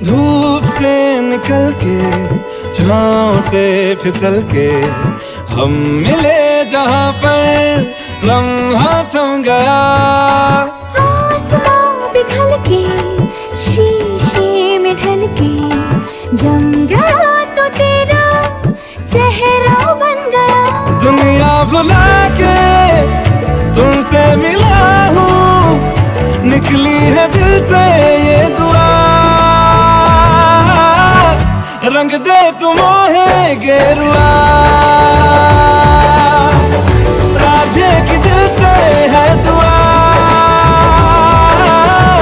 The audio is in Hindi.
धूप से निकल के छाँव से फिसल के हम मिले जहाँ पर लम्हा थम गया। आसमां पिघल के शीशे में ढल के जम गया तो तेरा चेहरा बन गया। दुनिया भुला के तुमसे मिला हूँ, निकली है दिल से ये दुआ। रंग दे तुम मोहे गेरुआ, राधे की